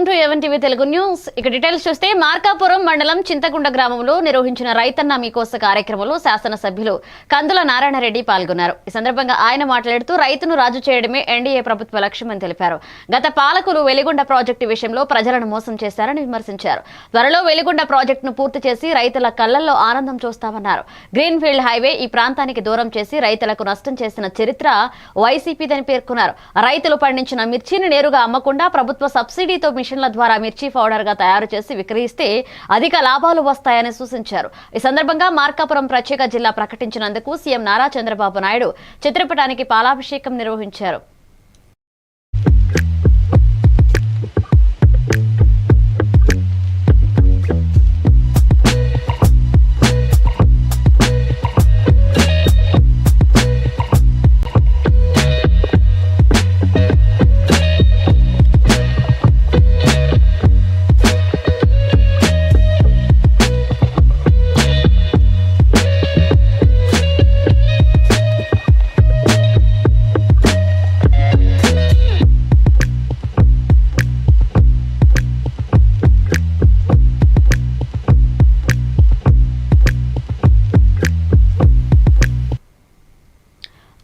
Welcome to A1 TV Telugu news. ఇక details చూస్తే మార్కాపురం మండలం చింతకుంట గ్రామంలో నిర్వహించిన రైతన్న మీకోస కార్యక్రమంలో శాసనసభ్యులు కందుల నారాయణరెడ్డి పాల్గొన్నారు. ఈ సందర్భంగా ఆయన మాట్లాడుతూ రైతును రాజు చేయడమే ఎన్డీఏ ప్రభుత్వ లక్ష్యమని తెలిపారు. గత పాలకులు వెలిగొండ ప్రాజెక్టు విషయంలో ప్రజలను మోసం చేశారని విమర్శించారు. త్వరలో వెలిగొండ ప్రాజెక్టును పూర్తి చేసి రైతుల కళ్లల్లో ఆనందం చూస్తామన్నారు. గ్రీన్ ఫీల్డ్ హైవే ఈ ప్రాంతానికి దూరం చేసి రైతులకు నష్టం చేసిన చరిత్ర వైసీపీదని పేర్కొన్నారు. రైతులు పండించిన మిర్చిని నేరుగా అమ్మకుండా ప్రభుత్వ సబ్సిడీతో మిషన్ల ద్వారా మిర్చి పౌడర్ గా తయారు చేసి విక్రయిస్తే అధిక లాభాలు వస్తాయని సూచించారు. ఈ సందర్భంగా మార్కాపురం ప్రత్యేక జిల్లా ప్రకటించినందుకు సీఎం నారా చంద్రబాబు నాయుడు చిత్రపటానికి పాలాభిషేకం నిర్వహించారు.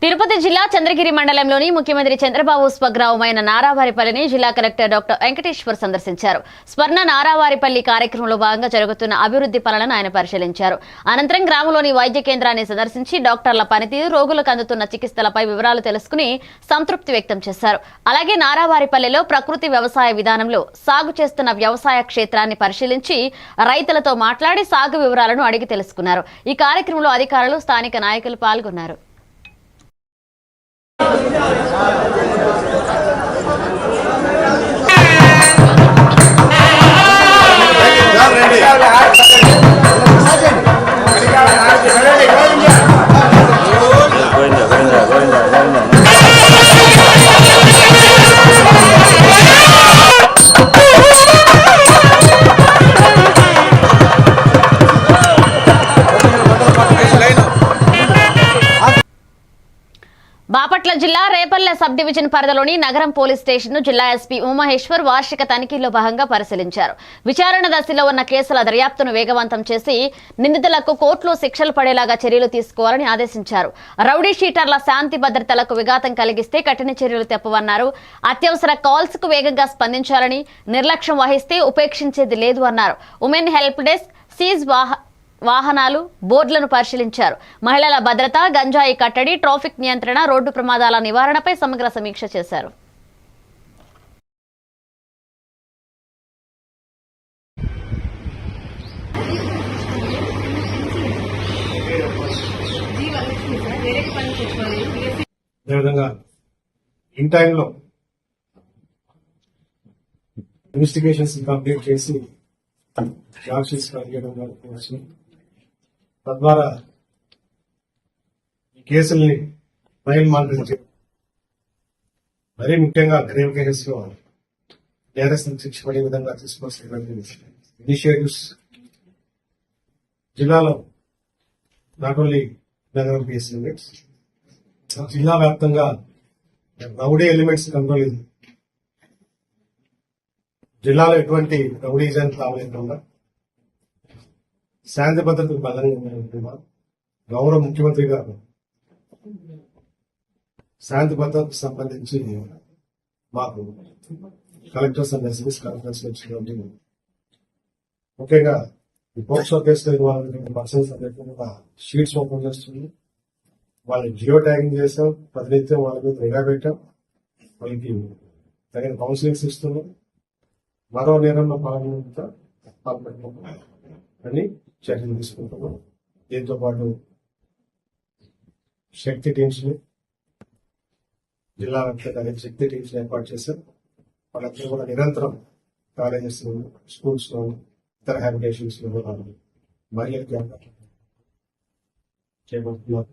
తిరుపతి జిల్లా చంద్రగిరి మండలంలోని ముఖ్యమంత్రి చంద్రబాబు స్వగ్రామమైన నారావారిపల్లిని జిల్లా కలెక్టర్ డాక్టర్ వెంకటేశ్వర్ సందర్శించారు. స్వర్ణ నారావారిపల్లి కార్యక్రమంలో భాగంగా జరుగుతున్న అభివృద్ధి పనులను ఆయన పరిశీలించారు. అనంతరం గ్రామంలోని వైద్య కేంద్రాన్ని సందర్శించి డాక్టర్ల పనితీరు, రోగులకు అందుతున్న చికిత్సలపై వివరాలు తెలుసుకుని సంతృప్తి వ్యక్తం చేశారు. అలాగే నారావారిపల్లిలో ప్రకృతి వ్యవసాయ విధానంలో సాగు చేస్తున్న వ్యవసాయ క్షేత్రాన్ని పరిశీలించి రైతులతో మాట్లాడి సాగు వివరాలను అడిగి తెలుసుకున్నారు. ఈ కార్యక్రమంలో అధికారులు, స్థానిక నాయకులు పాల్గొన్నారు. బాపట్ల జిల్లా రేపల్లె సబ్ డివిజన్ పరిధిలోని నగరం పోలీస్ స్టేషన్ ను జిల్లా ఎస్పీ ఉమామహేశ్వర్ వార్షిక తనిఖీల్లో భాగంగా పరిశీలించారు. విచారణ దశలో ఉన్న కేసుల దర్యాప్తును వేగవంతం చేసి నిందితులకు కోర్టులో శిక్షలు పడేలాగా చర్యలు తీసుకోవాలని ఆదేశించారు. రౌడీ షీటర్ల శాంతి భద్రతలకు విఘాతం కలిగిస్తే కఠిన చర్యలు తప్పవన్నారు. అత్యవసర కాల్స్ కు వేగంగా స్పందించాలని, నిర్లక్ష్యం వహిస్తే ఉపేక్షించేది లేదు అన్నారు. ఉమెన్ హెల్ప్ డెస్క్, సీజ్ వాహనాలు, బోర్డులను పరిశీలించారు. మహిళల భద్రత, గంజాయి కట్టడి, ట్రాఫిక్ నియంత్రణ, రోడ్డు ప్రమాదాల నివారణపై సమగ్ర సమీక్ష చేశారు. అదేవిధంగా ఇన్ టైంలో ఇన్వెస్టిగేషన్స్ కంప్లీట్ చేసి చార్జ్షీట్స్ కలిగడం తద్వారా ఈ కేసుల్ని ఫైల్ మానిటరింగ్ చేయడం, మరీ ముఖ్యంగా గ్రేవ్ కేసెస్ లో నేరస్తులకు శిక్ష పడే విధంగా తీసుకోవాల్సినటువంటి ఇనిషియేటివ్స్ జిల్లాలో నాట్ ఓన్లీ నగరం పిఎస్ యూనిట్స్, జిల్లా వ్యాప్తంగా రౌడీ ఎలిమెంట్స్ కంట్రోల్ ఇది. జిల్లాలో ఎటువంటి రౌడీజం కావలేకుండా శాంతి భద్రతకు బలంగా గౌరవ ముఖ్యమంత్రి గారు శాంతి భద్రతకు సంబంధించి మాకు కలెక్టర్స్ అండ్ ఎస్పీస్ కలెక్టర్స్ వచ్చినటువంటి ముఖ్యంగా ఈ పోక్సో కేసులో ఇవ్వాలనుకున్న పర్సన్స్ అందరికీ షీట్స్ ఓపెన్ చేస్తుంది. వాళ్ళని జియో ట్యాగింగ్ చేసాం, ప్రతినిత్యం వాళ్ళ మీద నిఘా పెట్టాం, వాళ్ళకి తగిన కౌన్సిలింగ్స్ ఇస్తున్నాం. మరో నేరంలో పాల్గొనకుండా అని చర్యలు తీసుకుంటున్నాం. దీంతో పాటు శక్తి టీమ్స్ ని జిల్లా వ్యాప్తంగా శక్తి టీమ్స్ ఏర్పాటు చేశాం. వాళ్ళందరూ కూడా నిరంతరం కాలేజెస్ లో, స్కూల్స్ లో, ఇతర హ్యాబిటేషన్స్ లో కూడా మహిళలకు చేపడుతున్నారు.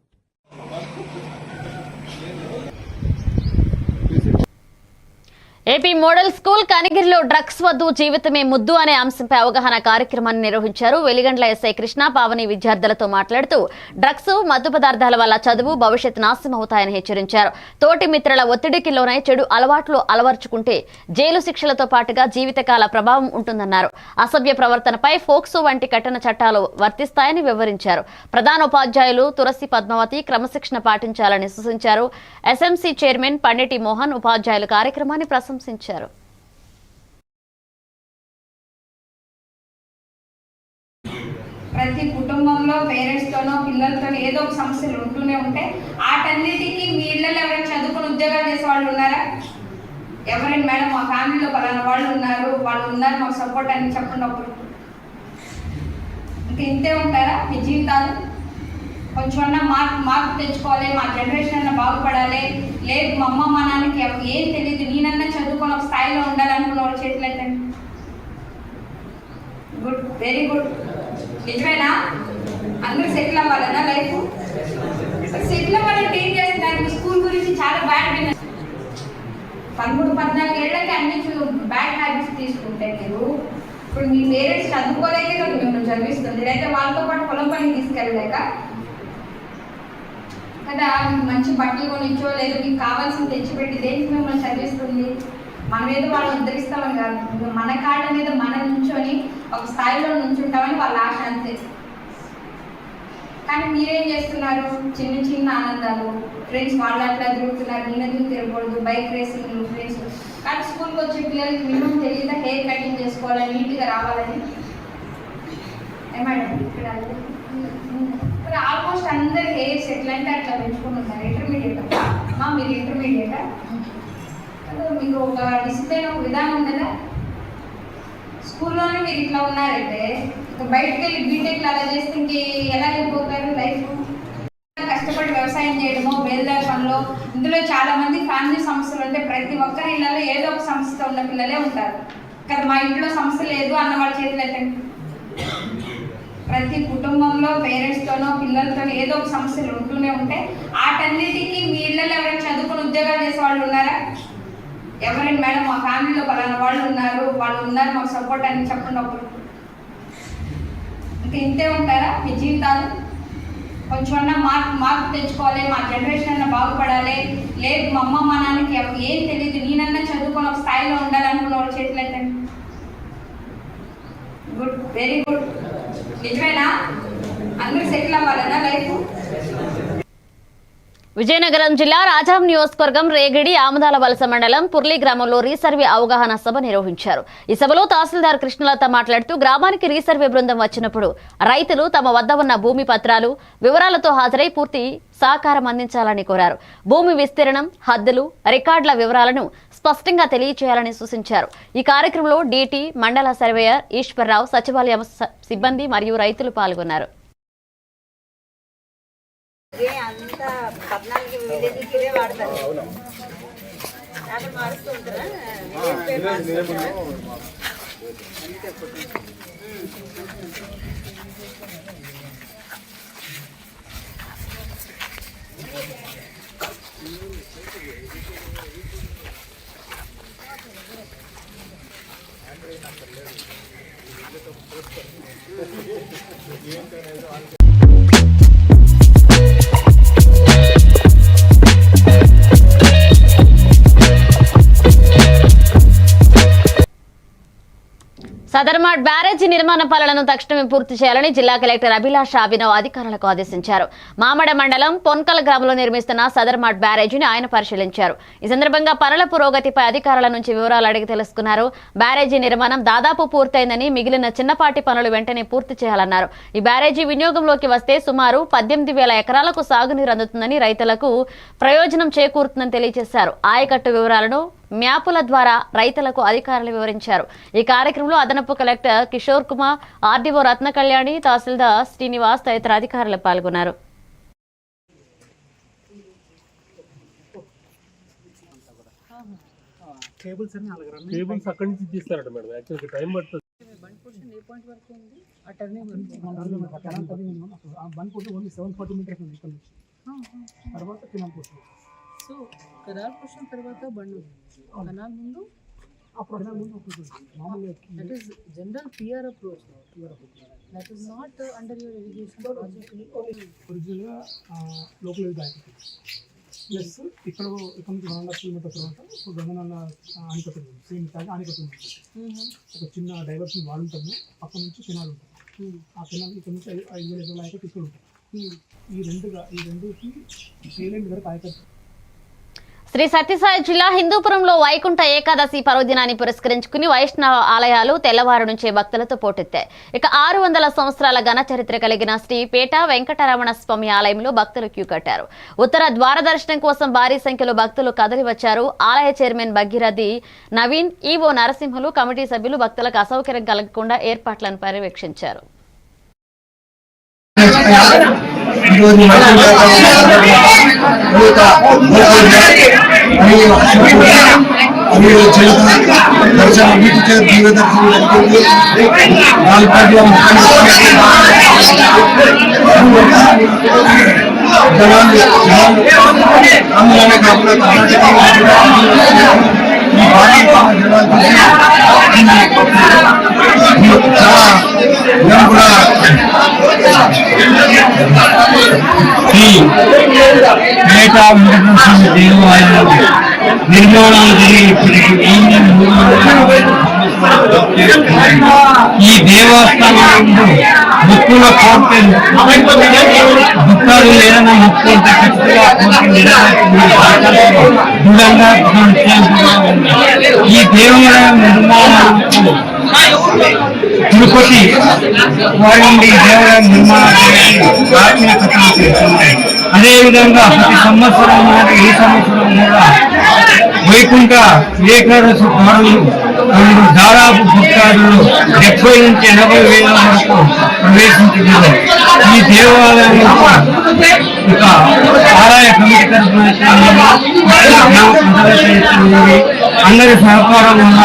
ఏపీ మోడల్ స్కూల్ కనిగిరిలో డ్రగ్స్ వద్దు జీవితమే ముద్దు అనే అంశంపై అవగాహన కార్యక్రమాన్ని నిర్వహించారు. వెలిగండ్ల ఎస్ఐ కృష్ణ పావని విద్యార్థులతో మాట్లాడుతూ డ్రగ్స్ మత్తు పదార్థాల వల్ల చదువు భవిష్యత్ నాశనమవుతాయని హెచ్చరించారు. తోటి మిత్రుల ఒత్తిడికి లోనై చెడు అలవాట్లు అలవర్చుకుంటే జైలు శిక్షలతో పాటుగా జీవితకాల ప్రభావం ఉంటుందన్నారు. అసభ్య ప్రవర్తనపై ఫోక్సో వంటి కఠిన చట్టాలు వర్తిస్తాయని వివరించారు. ప్రధానోపాధ్యాయులు తులసి పద్మావతి క్రమశిక్షణ పాటించాలని సూచించారు. ఎస్ఎంసీ చైర్మన్ పండిటి మోహన్ ఉపాధ్యాయులు కార్యక్రమాన్ని ప్రశంసించారు. ప్రతి కుటుంబంలో పేరెంట్స్ తోనో పిల్లలతో ఏదో ఒక సమస్యలు ఉంటూనే ఉంటాయి. వాటన్నిటికీ మీ ఇళ్ళలో ఎవరైనా చదువుకుని ఉద్యోగాలు చేసే వాళ్ళు ఉన్నారా? ఎవరైనా మేడం మా ఫ్యామిలీలో పలానా వాళ్ళు ఉన్నారు మాకు సపోర్ట్ అని చెప్పండి. అప్పుడు ఇంకా ఇంతే ఉంటారా మీ జీవితాలు? కొంచెమన్నా మార్పు తెచ్చుకోవాలి, మా జనరేషన్ అన్నా బాగుపడాలి. లేదు మా అమ్మ మా నాన్నకి ఏం తెలియదు, నేనన్నా చదువుకొని ఒక స్థాయిలో ఉండాలనుకున్న వాళ్ళ చేతులు అయితే గుడ్, వెరీ గుడ్. నిజమేనా? అందరూ సెటిల్ అవ్వాలన్నా లైఫ్? సెటిల్ అవ్వాలంటే ఏం చేస్తున్నారు? మీ స్కూల్ గురించి చాలా బ్యాడ్ 13-14 ఏళ్ళకి అన్ని బ్యాడ్ హ్యాబిట్స్ తీసుకుంటే మీరు ఇప్పుడు మీ పేరెంట్స్ చదువుకోలేకే కదా మిమ్మల్ని చదివిస్తుంది, లేకపోతే వాళ్ళతో పాటు పొలం పని తీసుకెళ్ళలేక కదా మంచి బట్టలు కొనిచ్చో లేదు మీకు కావాల్సింది తెచ్చిపెట్టి దేనికి మిమ్మల్ని చదివిస్తుంది. మనం ఏదో వాళ్ళు ఉద్ధరిస్తామని కాదు, మన కాళ్ళ మీద మనం నుంచొని ఒక స్థాయిలో నుంచుంటామని వాళ్ళ ఆశ అంతే. కానీ మీరేం చేస్తున్నారు? చిన్న చిన్న ఆనందాలు, ఫ్రెండ్స్ వాళ్ళు అట్లా తిరుగుతున్నారు, నేనెందుకు తిరగకూడదు, బైక్ రేసింగ్ ఫ్రెండ్స్. కానీ స్కూల్కి వచ్చే పిల్లలకి మినిమం తెలియదా హెయిర్ కటింగ్ చేసుకోవాలని, నీట్గా రావాలని. ఏమంటారు ఇక్కడ ఆల్మోస్ట్ అందరు హెయిర్స్ ఎట్లా అంటే అట్లా పెంచుకుని ఉన్నారు. ఇంటర్మీడియట్ మీరు ఇంటర్మీడియటా? మీకు ఒక డిసిప్లిన్ ఒక విధానం ఉండదా? స్కూల్లోనే మీరు ఇట్లా ఉన్నారంటే బయటకు వెళ్ళి బీటెక్లు అలా చేస్తే ఇంకే ఎలా వెళ్ళిపోతారు లైఫ్? కష్టపడి వ్యవసాయం చేయడమో బేల్దారి పనిలో, ఇందులో చాలా మంది ఫ్యామిలీ సమస్యలు ఉంటే ప్రతి ఒక్కరి ఇళ్ళలో ఏదో ఒక సమస్యతో ఉన్న పిల్లలే ఉంటారు కదా. మా ఇంట్లో సమస్య లేదు అన్న వాళ్ళ చేతులు అయితే ప్రతి కుటుంబంలో పేరెంట్స్ తోనో పిల్లలతో ఏదో ఒక సమస్యలు ఉంటూనే ఉంటాయి. వాటన్నిటికీ మీ ఇళ్ళలో ఎవరైనా చదువుకుని ఉద్యోగాలు చేసే వాళ్ళు ఉన్నారా? ఎవరైనా మేడం మా ఫ్యామిలీలో పలానా వాళ్ళు ఉన్నారు మాకు సపోర్ట్ అని చెప్పండి. అప్పుడు ఇంకా ఇంతే ఉంటారా మీ జీవితాలు? కొంచెమన్నా మార్పు తెచ్చుకోవాలి, మా జనరేషన్ అన్నా బాగుపడాలి. లేదు మా అమ్మ మా నాన్నకి ఏం తెలియదు, నేనన్నా చదువుకొని ఒక స్థాయిలో ఉండాలనుకున్న వాళ్ళ చేతులు అయితే గుడ్, వెరీ గుడ్. నిజమేనా? అందరూ సెటిల్ అవ్వాలన్నా లైఫ్? విజయనగరం జిల్లా రాజాం నియోజకవర్గం రేగిడి ఆమదాల వలస మండలం పుర్లి గ్రామంలో రీసర్వే అవగాహన సభ నిర్వహించారు. ఈ సభలో తహసీల్దార్ కృష్ణలత మాట్లాడుతూ గ్రామానికి రీసర్వే బృందం వచ్చినప్పుడు రైతులు తమ వద్ద ఉన్న భూమి పత్రాలు వివరాలతో హాజరై పూర్తి సహకారం అందించాలని కోరారు. భూమి విస్తీర్ణం, హద్దులు, రికార్డుల వివరాలను స్పష్టంగా తెలియజేయాలని సూచించారు. ఈ కార్యక్రమంలో డీటీ, మండల సర్వేయర్ ఈశ్వర్రావు, సచివాలయం సిబ్బంది మరియు రైతులు పాల్గొన్నారు. అంతా 14 విలేజ్లకే వాడతారు. చాలా మారుస్తూ ఉంటారా? సదర్మాట్ బ్యారేజీ నిర్మాణ పనులను తక్షణమే పూర్తి చేయాలని జిల్లా కలెక్టర్ అభిలాష అభినవ్ అధికారులకు ఆదేశించారు. మామడ మండలం పొన్కల గ్రామంలో నిర్మిస్తున్న సదర్మాట్ బ్యారేజీని ఆయన పరిశీలించారు. ఈ సందర్భంగా పనుల పురోగతిపై అధికారుల నుంచి వివరాలు అడిగి తెలుసుకున్నారు. బ్యారేజీ నిర్మాణం దాదాపు పూర్తయిందని, మిగిలిన చిన్నపాటి పనులు వెంటనే పూర్తి చేయాలన్నారు. ఈ బ్యారేజీ వినియోగంలోకి వస్తే సుమారు 18,000 ఎకరాలకు సాగునీరు అందుతుందని, రైతులకు ప్రయోజనం చేకూరుతుందని తెలియజేశారు. ఆయకట్టు వివరాలను మ్యాపుల ద్వారా రైతులకు అధికారులు వివరించారు. ఈ కార్యక్రమంలో అదనపు కలెక్టర్ కిషోర్ కుమార్, ఆర్డీఓ రత్న కళ్యాణి, తహసీల్దార్ శ్రీనివాస్ తదితర అధికారులు పాల్గొన్నారు. కేబుల్స్ అక్కడి నుంచి తీస్తారట మేడం. యాక్చువల్గా టైం పడుతుంది. సో కెనాల్ పోర్షన్ తర్వాత బండ్ కెనాల్ ముందు That is general peer approach. That is not under your irrigation project. ఒరిజినల్గా లోకల్ బ్యాంక్ ప్లస్ ఇక్కడ నుంచి 1.5 కిలోమీటర్ తర్వాత ఒక గంగనల్ల ఆనికట్టు ఉంది. సేమ్ ఇట్లాగే ఆనికట్టు ఉంది. ఒక చిన్న డైవర్షన్ వాల్ ఉంటుంది, పక్క నుంచి కెనాల్ ఉంటుంది. ఆ కెనాల్ ఇక్కడ నుంచి 5,000 ఎకరాల ఆయకట్టు ఇక్కడ ఉంటుంది. ఈ రెండుకి సేలెంట్ వరకు ఆయకట్టు. శ్రీ సత్యసాయి జిల్లా హిందూపురంలో వైకుంఠ ఏకాదశి పర్వదినాన్ని పురస్కరించుకుని వైష్ణవ ఆలయాలు తెల్లవారు నుంచే భక్తులతో పోటెత్తాయి. ఇక 600 సంవత్సరాల ఘన చరిత్ర కలిగిన శ్రీ పేట వెంకటరమణ స్వామి ఆలయంలో భక్తులు క్యూ కట్టారు. ఉత్తర ద్వార దర్శనం కోసం భారీ సంఖ్యలో భక్తులు కదలి వచ్చారు. ఆలయ chairman Bhagirathi Naveen, EO Narasimhulu, committee సభ్యులు భక్తులకు అసౌకర్యం కలగకుండా ఏర్పాట్లను పర్యవేక్షించారు. పేట వెంకటేశ్వర దేవాలయం నిర్మాణాలు జరిగి ఇప్పటికి ఈ దేవస్థానంలో భక్తుల కోరికలు భక్తులు ఏదైనా మొక్కుంటే ఖచ్చితంగా దృఢంగా ఈ దేవాలయం నిర్మాణాలకు తిరుపతి వారి నుండి దేవాలయం నిర్మాణాలు ప్రాచీన కథలు తెలుస్తున్నాయి. అదేవిధంగా ప్రతి సంవత్సరం ఈ సంవత్సరం కూడా వైకుంఠ ఏకాదశి పౌరులు దాదాపు భక్తాదులు 70 నుంచి 80,000 వరకు ప్రవేశించారు. ఈ దేవాలయంలో ఇక ఆలయ కమిటీ తరఫున అందరి సహకారం వల్ల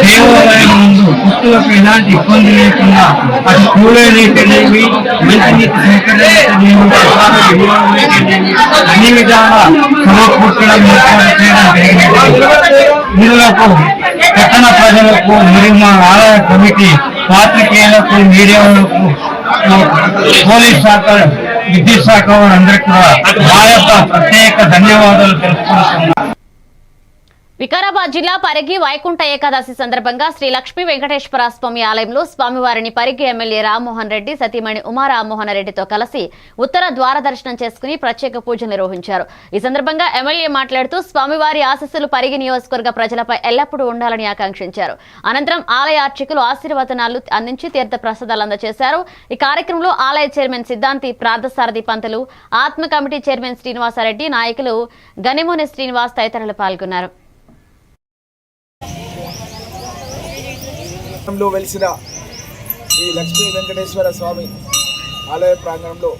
దేవాలయం ముందు భక్తులకు ఎలాంటి ఇబ్బంది లేకుండా అటు కూలైనవి మంచినీటి సౌకర్యం అన్ని విధాలా సమకూర్చడం ఏర్పాటు చేయడం జరిగింది. ఇందులకు పట్టణ ప్రజలకు మరియు మా ఆలయ కమిటీ, పాత్రికేయులకు, మీడియాలకు, పోలీస్ శాఖ, విద్యుత్ శాఖ వారందరికీ కూడా మా యొక్క ప్రత్యేక ధన్యవాదాలు తెలుపుకుంటున్నాను. వికారాబాద్ జిల్లా పరిగి వైకుంఠ ఏకాదశి సందర్భంగా శ్రీ లక్ష్మీ వెంకటేశ్వర స్వామి ఆలయంలో స్వామివారిని పరిగి ఎమ్మెల్యే రామ్మోహన్ రెడ్డి సతీమణి ఉమా రామ్మోహన్ రెడ్డితో కలిసి ఉత్తర ద్వార దర్శనం చేసుకుని ప్రత్యేక పూజలు నిర్వహించారు. ఈ సందర్భంగా ఎమ్మెల్యే మాట్లాడుతూ స్వామివారి ఆశీస్సులు పరిగి నియోజకవర్గ ప్రజలపై ఎల్లప్పుడూ ఉండాలని ఆకాంక్షించారు. అనంతరం ఆలయ అర్చకులు ఆశీర్వచనాలు అందించి తీర్థ ప్రసాదాలు అందజేశారు. ఈ కార్యక్రమంలో ఆలయ చైర్మన్ సిద్ధాంతి ప్రార్థసారథి పంతులు, ఆత్మ కమిటీ చైర్మన్ శ్రీనివాసరెడ్డి, నాయకులు గనిమోని శ్రీనివాస్ తదితరులు పాల్గొన్నారు. వెలిసిన శ్రీ లక్ష్మీ వెంకటేశ్వర స్వామి ఆలయ ప్రాంగణంలో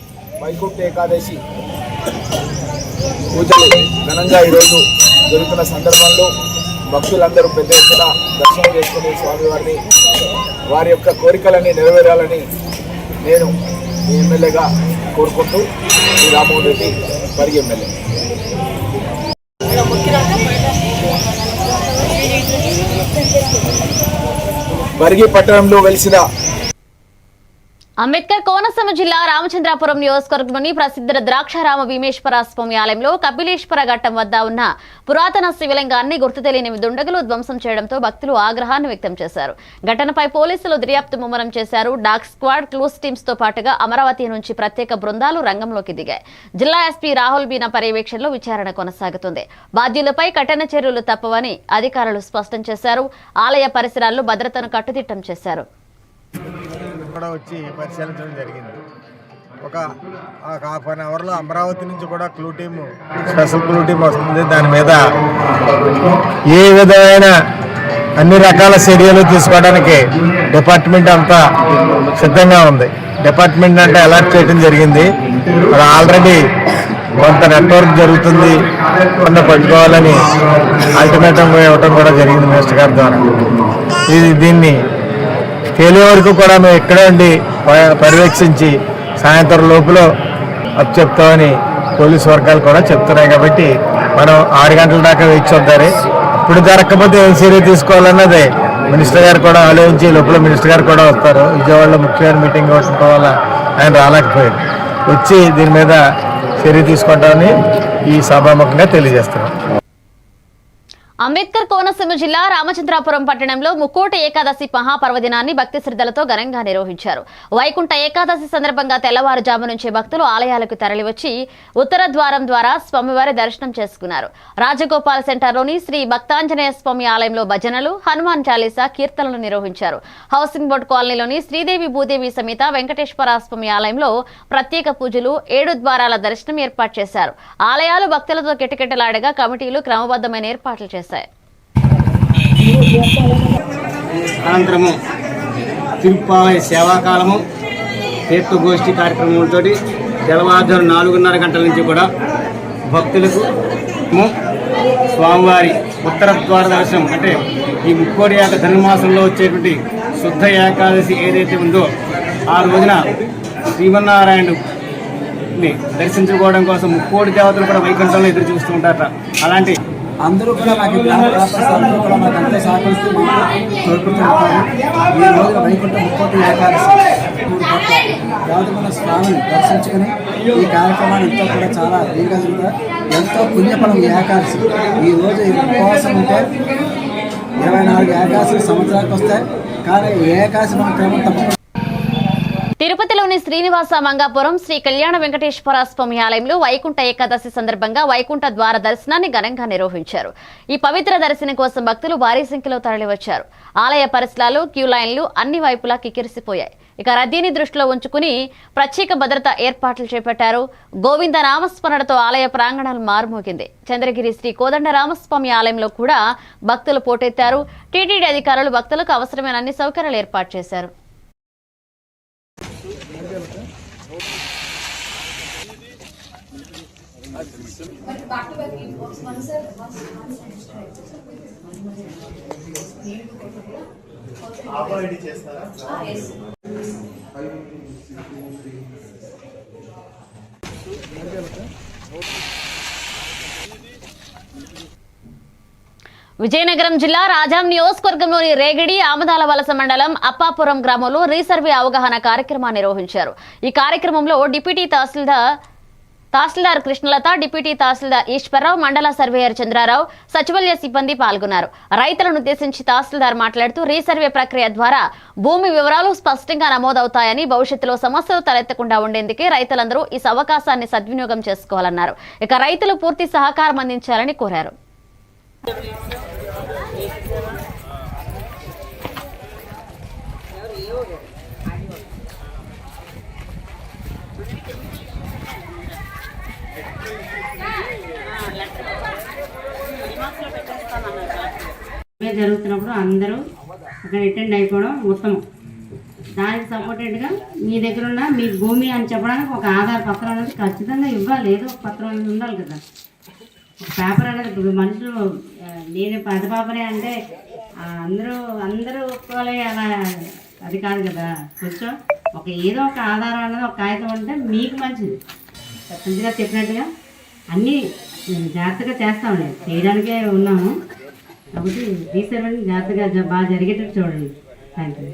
వైకుంఠ ఏకాదశి పూజలు ఘనంగా ఈరోజు జరుగుతున్న సందర్భంలో భక్తులందరూ పెద్ద ఎత్తున దర్శనం చేసుకుని స్వామివారిని వారి యొక్క కోరికలని నెరవేరాలని నేను ఈ ఎమ్మెల్యేగా కోరుకుంటూ శ్రీ రామ్మోహన్ రెడ్డి పరిగి ఎమ్మెల్యే. పరిగి పట్టణంలో వెలిసిన అంబేద్కర్ కోనసీమ జిల్లా రామచంద్రాపురం నియోజకవర్గంలోని ప్రసిద్ధ ద్రాక్షారామ భీమేశ్వర స్వామి ఆలయంలో కపిలేశ్వర ఘట్టం వద్ద ఉన్న పురాతన శివలింగాన్ని గుర్తు తెలియని దుండగులు ధ్వంసం చేయడంతో భక్తులు ఆగ్రహాన్ని వ్యక్తం చేశారు. ఘటనపై పోలీసులు దర్యాప్తు ముమ్మరం చేశారు. డాగ్ స్క్వాడ్, క్లూస్ టీమ్స్ తో పాటుగా అమరావతి నుంచి ప్రత్యేక బృందాలు రంగంలోకి దిగాయి. జిల్లా ఎస్పీ రాహుల్ మీనా పర్యవేక్షణలో విచారణ కొనసాగుతుంది. బాధ్యులపై కఠిన చర్యలు తప్పవని అధికారులు స్పష్టం చేశారు. ఆలయ పరిసరాల్లో భద్రతను కట్టుదిట్టం చేశారు. కూడా వచ్చి పరిశీలించడం జరిగింది. ఒక హాఫ్ అన్ అవర్లో అమరావతి నుంచి కూడా clue team, special clue team వస్తుంది. దాని మీద ఏ విధమైన అన్ని రకాల చర్యలు తీసుకోవడానికి డిపార్ట్మెంట్ అంతా సిద్ధంగా ఉంది. డిపార్ట్మెంట్ అంటే అలర్ట్ చేయడం జరిగింది. మరి ఆల్రెడీ కొంత నెట్వర్క్ జరుగుతుంది, కొంత పట్టుకోవాలని అల్టిమేటం ఇవ్వటం కూడా జరిగింది మినిస్టర్ గారి ద్వారా. దీన్ని తేలే వరకు కూడా మేము ఇక్కడే ఉండి పర్యవేక్షించి సాయంత్రం లోపల అప్ చెప్తామని పోలీసు వర్గాలు కూడా చెప్తున్నాయి. కాబట్టి మనం 6 గంటల దాకా వెయిట్ చూద్దారు. ఇప్పుడు జరగకపోతే ఏం చర్య తీసుకోవాలన్నదే మినిస్టర్ గారు కూడా ఆలోచించి లోపల మినిస్టర్ గారు కూడా వస్తారు. విజయవాడలో ముఖ్యమైన మీటింగ్ అవడం వల్ల ఆయన రాలేకపోయారు. వచ్చి దీని మీద చర్య తీసుకుంటామని ఈ సభాముఖంగా తెలియజేస్తున్నాం. అంబేద్కర్ కోనసీమ జిల్లా రామచంద్రాపురం పట్టణంలో ముక్కోటి ఏకాదశి మహాపర్వదినాన్ని భక్తి శ్రద్ధలతో ఘనంగా నిర్వహించారు. వైకుంఠ ఏకాదశి సందర్భంగా తెల్లవారుజాము నుంచి భక్తులు ఆలయాలకు తరలివచ్చి ఉత్తర ద్వారం ద్వారా స్వామివారి దర్శనం చేసుకున్నారు. రాజగోపాల్ సెంటర్లోని శ్రీ భక్తాంజనేయ స్వామి ఆలయంలో భజనలు, హనుమాన్ చాలీసా, కీర్తనలు నిర్వహించారు. హౌసింగ్ బోర్డు కాలనీలోని శ్రీదేవి భూదేవి సమేత వెంకటేశ్వర స్వామి ఆలయంలో ప్రత్యేక పూజలు, 7 ద్వారాల దర్శనం ఏర్పాటు చేశారు. ఆలయాలు భక్తులతో కిటకిటలాడగా కమిటీలు క్రమబద్ధమైన ఏర్పాట్లు చేశారు. అనంతరము తిరుప్పావై సేవాకాలము తీర్థగోష్ఠి కార్యక్రమంతో తెల్లవారుజాము 4:30 గంటల నుంచి కూడా భక్తులకు స్వామివారి ఉత్తర ద్వార దర్శనం అంటే ఈ ముక్కోటి ధనుర్మాసంలో వచ్చేటువంటి శుద్ధ ఏకాదశి ఏదైతే ఉందో ఆ రోజున శ్రీమన్నారాయణుని దర్శించుకోవడం కోసం ముక్కోటి దేవతలు కూడా వైకుంఠంలో ఎదురు చూస్తూ ఉంటారట. అలాంటి అందరూ కూడా నాకు అందరూ కూడా నాకు అంతా సహకరిస్తూ తోడ్పడుతుంటారు. ఈ రోజున వైకుంఠ ముక్కోటి ఏకాదశి దేవతమైన స్వామిని దర్శించుకుని ఈ కార్యక్రమాన్ని ఎంతో కూడా చాలా దీర్ఘంగా ఎంతో పుణ్యఫలం ఈ ఏకాదశి. ఈ రోజు ఉపవాసం ఉంటే 24 ఏకాదశి సంవత్సరానికి వస్తాయి. కానీ ఏకాదశి మన క్రమం తప్పకుండా. తిరుపతిలోని శ్రీనివాస మంగాపురం శ్రీ కళ్యాణ వెంకటేశ్వర స్వామి ఆలయంలో వైకుంఠ ఏకాదశి సందర్భంగా వైకుంఠ ద్వార దర్శనాన్ని ఘనంగా నిర్వహించారు. ఈ పవిత్ర దర్శనం కోసం భక్తులు భారీ సంఖ్యలో తరలివచ్చారు. ఆలయ పరిసరాలు, క్యూ లైన్లు అన్ని వైపులా కిక్కిరిసిపోయాయి. ఇక రద్దీని దృష్టిలో ఉంచుకుని ప్రత్యేక భద్రత ఏర్పాట్లు చేపట్టారు. గోవింద నామస్మరణతో ఆలయ ప్రాంగణాలు మారుమోగింది. చంద్రగిరి శ్రీ కోదండ రామస్వామి ఆలయంలో కూడా భక్తులు పోటెత్తారు. టీటీడీ అధికారులు భక్తులకు అవసరమైన అన్ని సౌకర్యాలు ఏర్పాటు చేశారు. విజయనగరం జిల్లా రాజాం నియోజకవర్గంలోని రేగిడి ఆమదాల వలస మండలం అప్పాపురం గ్రామంలో రీసర్వే అవగాహన కార్యక్రమాన్ని నిర్వహించారు. ఈ కార్యక్రమంలో డిప్యూటీ తహసీల్దార్ కృష్ణలత, డిప్యూటీ తహసీల్దార్ ఈశ్వరరావు, మండల సర్వేయర్ చంద్రారావు, సచివాలయ సిబ్బంది పాల్గొన్నారు. రైతులను ఉద్దేశించి తహసీల్దార్ మాట్లాడుతూ రీసర్వే ప్రక్రియ ద్వారా భూమి వివరాలు స్పష్టంగా నమోదవుతాయని, భవిష్యత్తులో సమస్యలు తలెత్తకుండా ఉండేందుకే రైతులందరూ ఈ అవకాశాన్ని సద్వినియోగం చేసుకోవాలన్నారు. ఇక రైతులు పూర్తి సహకారం అందించాలని కోరారు. జరుగుతున్నప్పుడు అందరూ అక్కడ అటెండ్ అయిపోవడం ఉత్తమం. దానికి సపోర్టెడ్గా మీ దగ్గర ఉన్న మీ భూమి అని చెప్పడానికి ఒక ఆధార పత్రం అనేది ఖచ్చితంగా ఇవ్వాలి. ఏదో ఒక పత్రం అనేది ఉండాలి కదా. ఒక పేపర్ అనేది ఇప్పుడు మనుషులు నేను పెద్ద పేపరే అంటే అందరూ ఒప్పుకోవాలి అలా అది కాదు కదా. కొంచెం ఏదో ఒక ఆధారం అనేది ఒక కాగితం అంటే మీకు మంచిది. మంచిగా చెప్పినట్టుగా అన్నీ జాగ్రత్తగా చేస్తామండి, చేయడానికే ఉన్నాము. కాబట్టి రీసర్వేని జాగ్రత్తగా బాగా జరిగేటట్టు చూడండి. Thank you.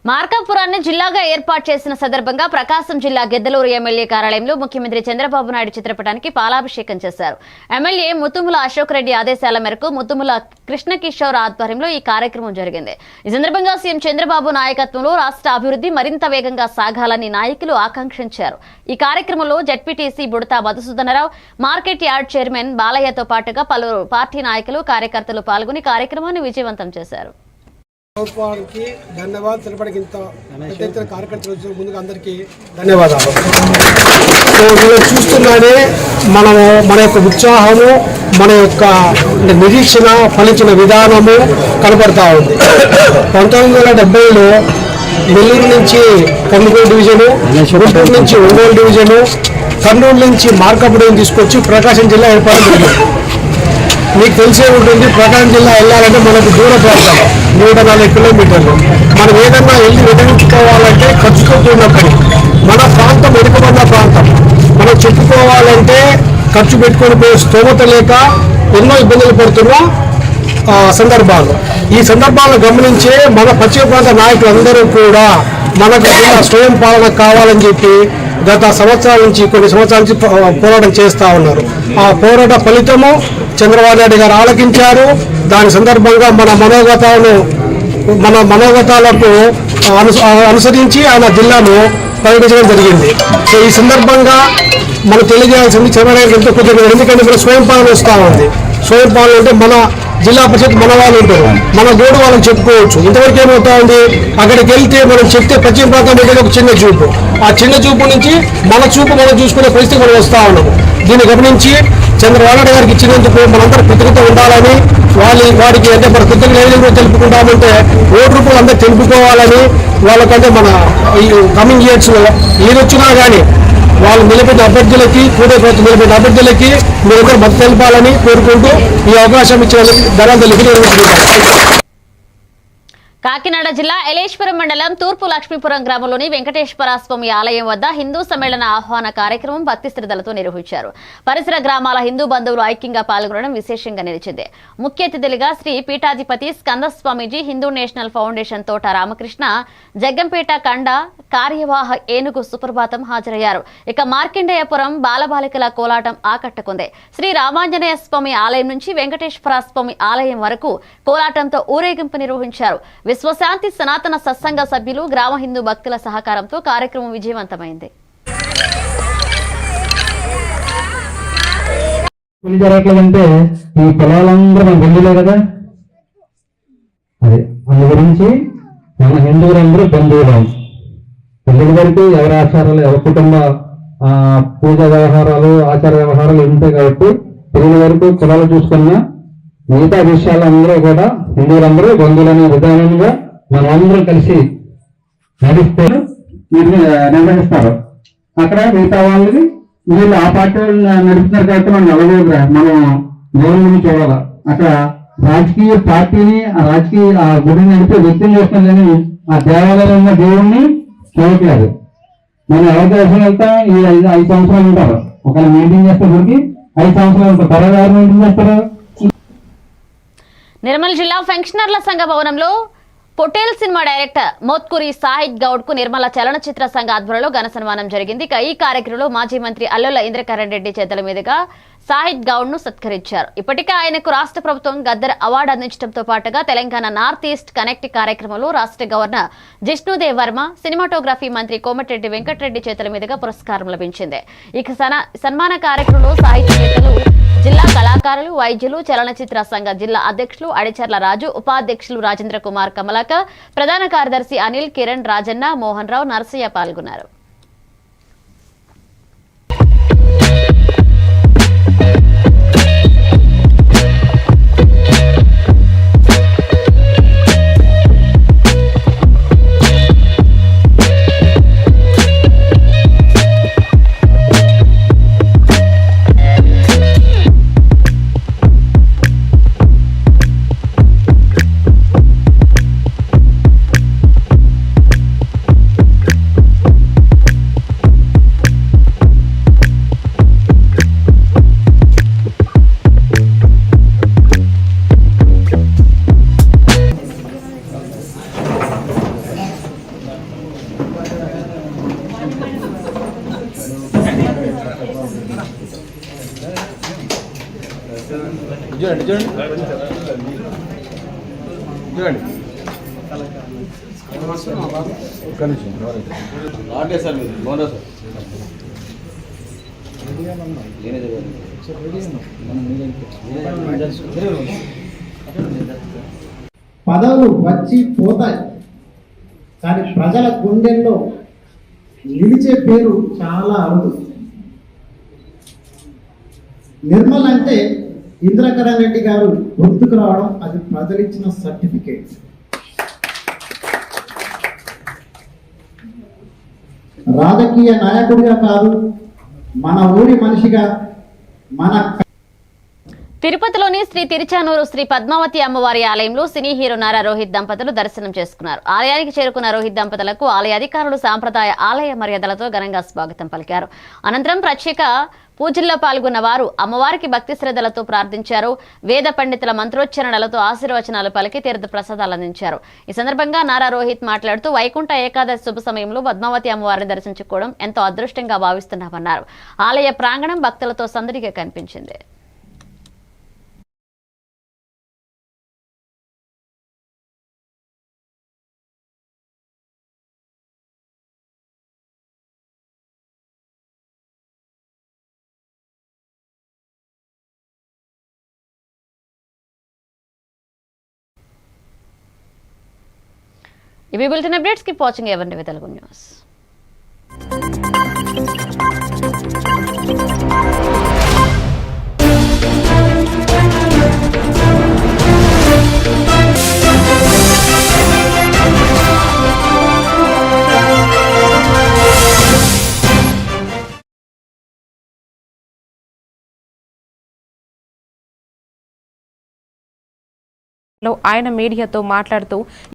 మార్కాపురాన్ని జిల్లాగా ఏర్పాటు చేసిన సందర్భంగా ప్రకాశం జిల్లా గిద్దలూరు ఎమ్మెల్యే కార్యాలయంలో ముఖ్యమంత్రి చంద్రబాబు నాయుడు చిత్రపటానికి పాలాభిషేకం చేశారు. ఎమ్మెల్యే ముత్తుముల అశోక్ రెడ్డి ఆదేశాల మేరకు ముత్తుముల కృష్ణకిషోర్ ఆధ్వర్యంలో ఈ కార్యక్రమం జరిగింది. ఈ సందర్భంగా సీఎం చంద్రబాబు నాయకత్వంలో రాష్ట్ర అభివృద్ధి మరింత వేగంగా సాగాలని నాయకులు ఆకాంక్షించారు. ఈ కార్యక్రమంలో ZPTC Budata Madhusudanarao, market yard chairman బాలయ్యతో పాటుగా పలువురు పార్టీ నాయకులు, కార్యకర్తలు పాల్గొని కార్యక్రమాన్ని విజయవంతం చేశారు. ప్రభుత్వానికి ధన్యవాదాలు తెలపడానికి ఇంత పెద్ద ఎత్తున కార్యకర్తలు వచ్చిన ముందుగా అందరికీ ధన్యవాదాలు. వీళ్ళు చూస్తున్నానే మన యొక్క ఉత్సాహము, మన యొక్క నిరీక్షణ ఫలించిన విధానము కనపడతా ఉంది. 1970లో నెల్లూరు నుంచి కందుకూరు డివిజను, గుంటూరు నుంచి ఒంగోలు డివిజను, కర్నూలు నుంచి మార్కాపురం తీసుకొచ్చి ప్రకాశం జిల్లా ఏర్పాటు జరిగింది. మీకు తెలిసే ఉంటుంది, ప్రకాశం జిల్లా వెళ్ళాలంటే మనకు దూర ప్రాంతం 140 కిలోమీటర్లు. మనం ఏదన్నా వెళ్ళి వెతకించుకోవాలంటే ఖర్చుతో కూడిన పని. మన ప్రాంతం వెనుకబడిన ప్రాంతం. మనం చెప్పుకోవాలంటే ఖర్చు పెట్టుకొని పోయే స్తోమత లేక ఎన్నో ఇబ్బందులు పడుతున్న సందర్భాలు. ఈ సందర్భాలను గమనించే మన పశ్చిమ ప్రాంత నాయకులందరూ కూడా మనకు స్వయం పాలన కావాలని చెప్పి గత సంవత్సరాల నుంచి కొన్ని సంవత్సరాల నుంచి పోరాటం చేస్తూ ఉన్నారు. ఆ పోరాట ఫలితము చంద్రబాబు నాయుడు గారు ఆలకించారు. దాని సందర్భంగా మన మనోగతాలకు అనుసరించి ఆయన జిల్లాను ప్రకటించడం జరిగింది. సో ఈ సందర్భంగా మనం తెలియజేయాల్సింది చంద్రబాబు నాయుడు ఎంతో కొద్దిగా, ఎందుకంటే మన స్వయం పాలన వస్తూ ఉంది. స్వయం పాలన అంటే మన జిల్లా పరిషత్ మన వాళ్ళు ఉంటారు, మన గోడు వాళ్ళని చెప్పుకోవచ్చు. ఇంతవరకు ఏమవుతా ఉంది, అక్కడికి వెళ్తే మనం చెప్తే పశ్చిమ ప్రాంతం మీద ఒక చిన్న చూపు, ఆ చిన్న చూపు నుంచి మనం చూసుకునే పరిస్థితి మనం వస్తూ ఉన్నాము. దీన్ని గమనించి చంద్రబాబు నాయుడు గారికి ఇచ్చినందుకు మనందరూ కృతజ్ఞత ఉండాలని, వాడికి అంటే మన కృతజ్ఞత ఏ విధంగా తెలుపుకుంటామంటే ఓటు రూపాయలు అందరూ తెలుపుకోవాలని, వాళ్ళకంటే మన ఈ కమింగ్ ఇయర్స్ ఏదొచ్చినా కానీ వాళ్ళు నిలబెట్టిన అభ్యర్థులకి, కూడే ప్రభుత్వం నిలబెట్టిన అభ్యర్థులకి మీరందరూ మద్దతు తెలపాలని కోరుకుంటూ ఈ అవకాశం ఇచ్చిన ధన్యవాదాలు తెలియజేస్తున్నాను. కాకినాడ జిల్లా ఎలేశ్వరం మండలం తూర్పు లక్ష్మీపురం గ్రామంలోని వెంకటేశ్వర స్వామి ఆలయం వద్ద హిందూ సమ్మేళన ఆహ్వాన కార్యక్రమం భక్తి శ్రద్ధలతో నిర్వహించారు. పరిసర గ్రామాల హిందూ బంధువులు ఐక్యంగా పాల్గొనడం విశేషంగా నిలిచింది. ముఖ్య అతిథులుగా శ్రీ పీఠాధిపతి స్కంద స్వామీజీ, హిందూ నేషనల్ ఫౌండేషన్ తోట రామకృష్ణ, జగ్గంపేట కండ కార్యవాహ ఏనుగు సుప్రభాతం హాజరయ్యారు. ఇక మార్కండేయపురం బాలబాలికల కోలాటం ఆకట్టుకుంది. శ్రీ రామాంజనేయ స్వామి ఆలయం నుంచి వెంకటేశ్వర స్వామి ఆలయం వరకు కోలాటంతో ఊరేగింపు నిర్వహించారు. విశ్వశాంతి సనాతన సత్సంగ సభ్యులు, గ్రామ హిందూ భక్తుల సహకారంతో కార్యక్రమం విజయవంతమైంది. జరగట్లేదంటే ఈ పొలాలందరూ మన బంధువులే కదా, అదే అందు గురించి మన హిందువులందరూ బంధువులు. పెళ్లి వరకు ఎవరి ఆచారాలు, ఎవరి కుటుంబ పూజా వ్యవహారాలు, ఆచార వ్యవహారాలు ఉంటాయి కాబట్టి పెళ్లి వరకు కులాలు చూసుకున్నా మిగతా విషయాలందరూ కూడా హిందువులందరూ బంధువులనే విధానంగా మనందరూ కలిసి నడిస్తే నిర్వహిస్తారు. అక్కడ మిగతా వాళ్ళని వీళ్ళు ఆ పార్టీ వాళ్ళు నడుపుతున్నారు కాబట్టి మనం నడవలేదురా, మనం గౌరవం చూడాలి. అక్కడ రాజకీయ పార్టీని, ఆ గుడిని నడిపే వ్యక్తిని చూస్తాం కానీ ఆ దేవాలయంలో ఉన్న దేవుణ్ణి చూడట్లేదు. మనం ఎవరి దేశం వెళ్తాం, ఈ 5 సంవత్సరాలు ఉంటారు. ఒకవేళ మెయింటైన్ చేస్తే 5 సంవత్సరాలు ఉంటారు. తర్వాత ఎవరు మెయింటైన్ చేస్తారు? నిర్మల్ జిల్లా పెన్షనర్ల సంఘ భవనంలో పొటేల్ సినిమా డైరెక్టర్ మోత్కూరి సాహిద్ గౌడ్ కు నిర్మల చలనచిత్ర సంఘ ఆధ్వర్యంలో ఘన సన్మానం జరిగింది. ఈ కార్యక్రమంలో మాజీ మంత్రి అల్లుల ఇంద్రకరణ్ రెడ్డి చేతుల మీదుగా సాహిద్ గౌడ్ ను సత్కరించారు. ఇప్పటికే ఆయనకు రాష్ట్ర ప్రభుత్వం గద్దర్ అవార్డు అందించడంతో పాటుగా తెలంగాణ నార్త్ ఈస్ట్ కనెక్ట్ కార్యక్రమంలో రాష్ట్ర గవర్నర్ జిష్ణుదేవ్ వర్మ, సినిమాటోగ్రఫీ మంత్రి కోమటిరెడ్డి వెంకటరెడ్డి చేతుల మీదుగా పురస్కారం లభించింది. ఇక సన్మాన కార్యక్రమంలో సాహిత్యవేత్తలు, జిల్లా కళాకారులు, వైద్యులు, చలనచిత్ర సంఘ జిల్లా అధ్యక్షులు అడిచర్ల రాజు, ఉపాధ్యక్షులు రాజేంద్ర కుమార్ కమలాకర్, ప్రధాన కార్యదర్శి అనిల్, కిరణ్, రాజన్న, మోహన్ రావు, నరసయ్య పాల్గొన్నారు. పదవులు వచ్చి పోతాయి కానీ ప్రజల గుండెల్లో నిలిచే పేరు చాలా అరుదు. నిర్మల్ అంటే ఇంద్రకరణ్ రెడ్డి గారు గుర్తుకు రావడం అది ప్రజలిచ్చిన సర్టిఫికేట్. రాజకీయ నాయకుడిగా కాదు, మన ఊరి మనిషిగా, మన తిరుపతిలోని శ్రీ తిరుచానూరు శ్రీ పద్మావతి అమ్మవారి ఆలయంలో సినీ హీరో నారా రోహిత్ దంపతులు దర్శనం చేసుకున్నారు. ఆలయానికి చేరుకున్న రోహిత్ దంపతులకు ఆలయ అధికారులు సాంప్రదాయ ఆలయ మర్యాదలతో ఘనంగా స్వాగతం పలికారు. అనంతరం ప్రత్యేక పూజల్లో పాల్గొన్న వారు అమ్మవారికి భక్తి శ్రద్ధలతో ప్రార్థించారు. వేద పండితుల మంత్రోచ్చరణలతో ఆశీర్వచనాలు పలికి తీర్థ ప్రసాదాలు అందించారు. ఈ సందర్భంగా నారా రోహిత్ మాట్లాడుతూ వైకుంఠ ఏకాదశి శుభ సమయంలో పద్మావతి అమ్మవారిని దర్శించుకోవడం ఎంతో అదృష్టంగా భావిస్తున్నామన్నారు. ఆలయ ప్రాంగణం భక్తులతో సందడిగా కనిపించింది. ఇవి bulletin updates. Keep watching ever Telugu news. ఆయన మీడియాతో మాట్లాడుతూ